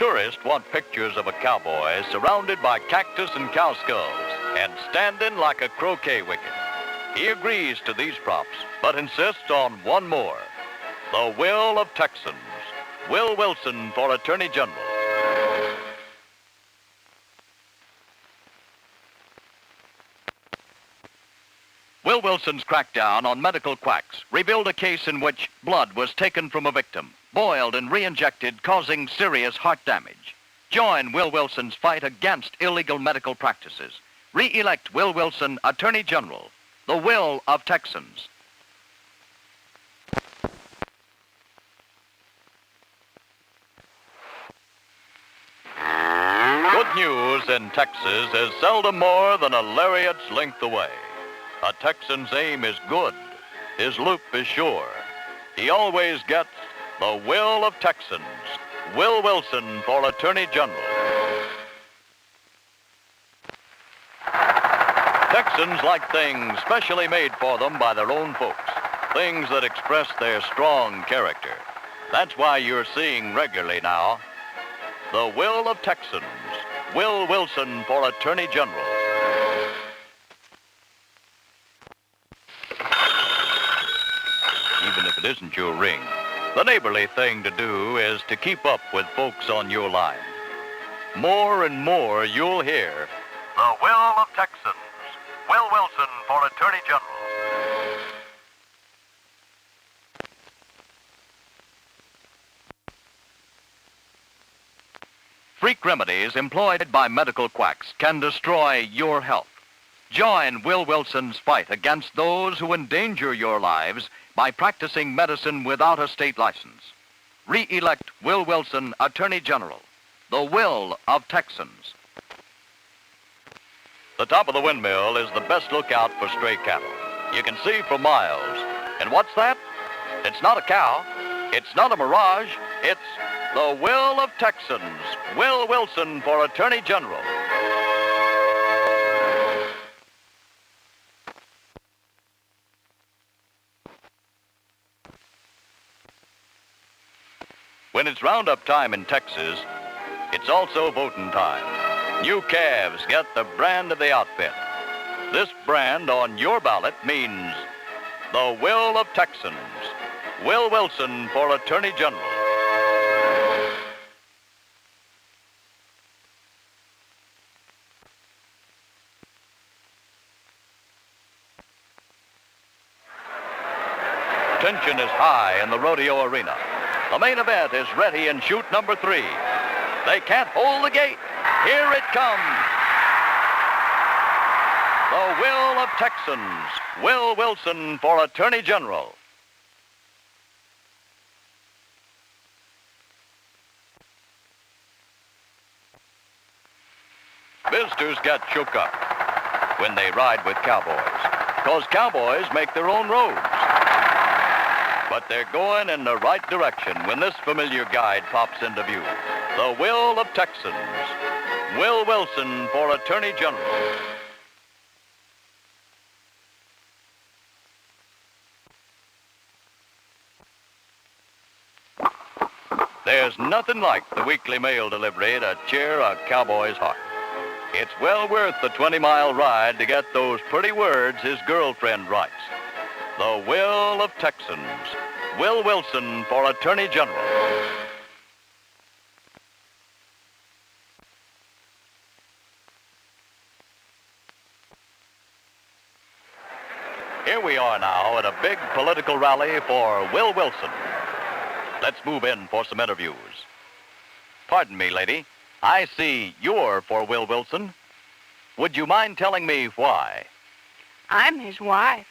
Tourists want pictures of a cowboy surrounded by cactus and cow skulls and standing like a croquet wicket. He agrees to these props, but insists on one more. The Will of Texans. Will Wilson for Attorney General. Will Wilson's crackdown on medical quacks revealed a case in which blood was taken from a victim, boiled and re-injected, causing serious heart damage. Join Will Wilson's fight against illegal medical practices. Re-elect Will Wilson Attorney General. The Will of Texans. Good news in Texas is seldom more than a lariat's length away. A Texan's aim is good. His loop is sure. He always gets the Will of Texans. Will Wilson for Attorney General. Texans like things specially made for them by their own folks. Things that express their strong character. That's why you're seeing regularly now the Will of Texans. Will Wilson for Attorney General. Even if it isn't your ring, the neighborly thing to do is to keep up with folks on your line. More and more you'll hear the Will of Texans. Will Wilson for Attorney General. Freak remedies employed by medical quacks can destroy your health. Join Will Wilson's fight against those who endanger your lives by practicing medicine without a state license. Re-elect Will Wilson Attorney General. The Will of Texans. The top of the windmill is the best lookout for stray cattle. You can see for miles. And what's that? It's not a cow. It's not a mirage. It's the Will of Texans. Will Wilson for Attorney General. When it's roundup time in Texas, it's also voting time. New calves get the brand of the outfit. This brand on your ballot means the Will of Texans. Will Wilson for Attorney General. Tension is high in the rodeo arena. The main event is ready in chute number 3. They can't hold the gate. Here it comes. The Will of Texans. Will Wilson for Attorney General. Visitors get shook up when they ride with cowboys, because cowboys make their own roads. But they're going in the right direction when this familiar guide pops into view. The Will of Texans. Will Wilson for Attorney General. There's nothing like the weekly mail delivery to cheer a cowboy's heart. It's well worth the 20-mile ride to get those pretty words his girlfriend writes. The Will of Texans. Will Wilson for Attorney General. Here we are now at a big political rally for Will Wilson. Let's move in for some interviews. Pardon me, lady. I see you're for Will Wilson. Would you mind telling me why? I'm his wife.